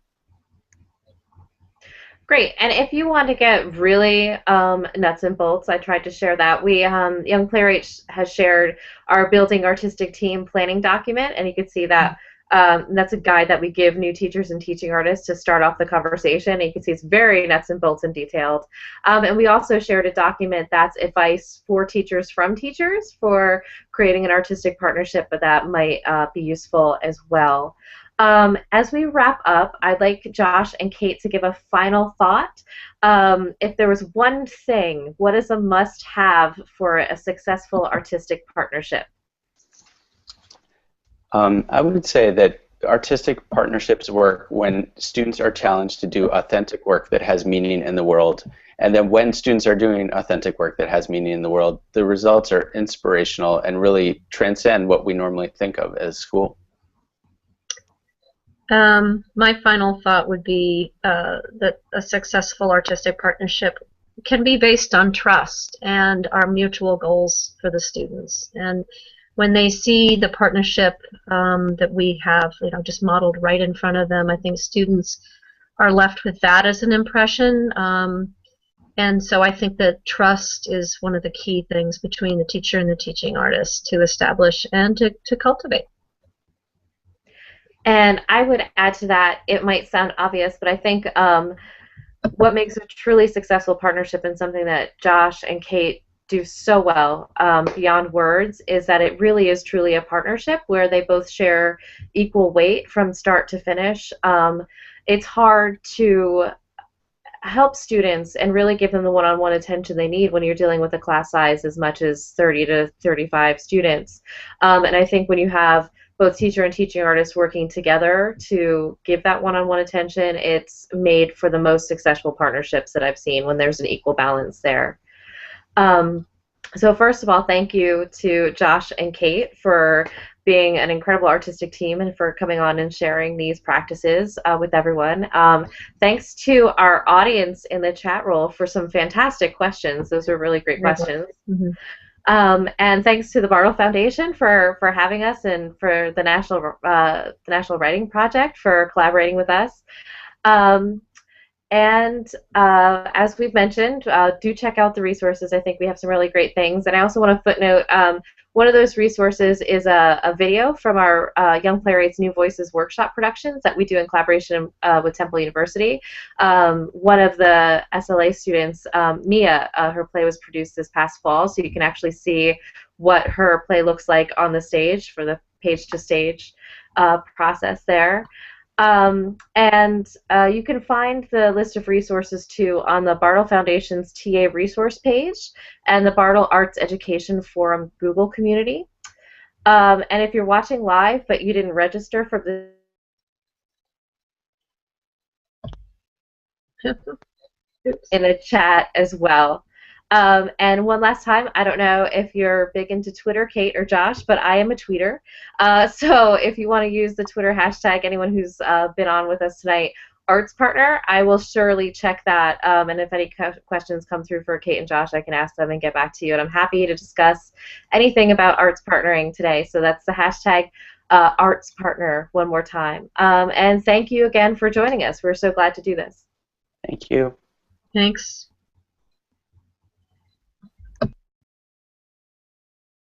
Great, and if you want to get really nuts and bolts, I tried to share that. We, Young Playwrights has shared our Building Artistic Team planning document, and you can see that that's a guide that we give new teachers and teaching artists to start off the conversation. And you can see it's very nuts and bolts and detailed. And we also shared a document that's advice for teachers from teachers for creating an artistic partnership, but that might be useful as well. As we wrap up, I'd like Josh and Kate to give a final thought. If there was one thing, what is a must-have for a successful artistic partnership? I would say that artistic partnerships work when students are challenged to do authentic work that has meaning in the world And then when students are doing authentic work that has meaning in the world, the results are inspirational and really transcend what we normally think of as school. My final thought would be that a successful artistic partnership can be based on trust and our mutual goals for the students. And when they see the partnership that we have, just modeled right in front of them, I think students are left with that as an impression. And so I think that trust is one of the key things between the teacher and the teaching artist to establish and to cultivate. And I would add to that, it might sound obvious, but I think what makes a truly successful partnership and something that Josh and Kate do so well beyond words is that it really is truly a partnership where they both share equal weight from start to finish. It's hard to help students and really give them the one-on-one attention they need when you're dealing with a class size as much as 30 to 35 students. And I think when you have both teacher and teaching artists working together to give that one-on-one attention, it's made for the most successful partnerships that I've seen when there's an equal balance there. So first of all, thank you to Josh and Kate for being an incredible artistic team and for coming on and sharing these practices with everyone. Thanks to our audience in the chat roll for some fantastic questions. Those were really great questions. Mm-hmm. And thanks to the Bartol Foundation for having us and for the National Writing Project for collaborating with us. And as we've mentioned, do check out the resources. I think we have some really great things. And I also want to footnote, one of those resources is a video from our Young Playwrights New Voices workshop productions that we do in collaboration with Temple University. One of the SLA students, Mia, her play was produced this past fall, so you can actually see what her play looks like on the stage for the page-to-stage process there. And you can find the list of resources too on the Bartol Foundation's TA resource page and the Bartol Arts Education Forum Google community. And if you're watching live but you didn't register for the in the chat as well. And one last time, I don't know if you're big into Twitter, Kate or Josh, but I am a tweeter. So if you want to use the Twitter hashtag, anyone who's been on with us tonight, Arts Partner, I will surely check that. And if any questions come through for Kate and Josh, I can ask them and get back to you. And I'm happy to discuss anything about arts partnering today. So that's the hashtag Arts Partner one more time. And thank you again for joining us. We're so glad to do this. Thank you. Thanks.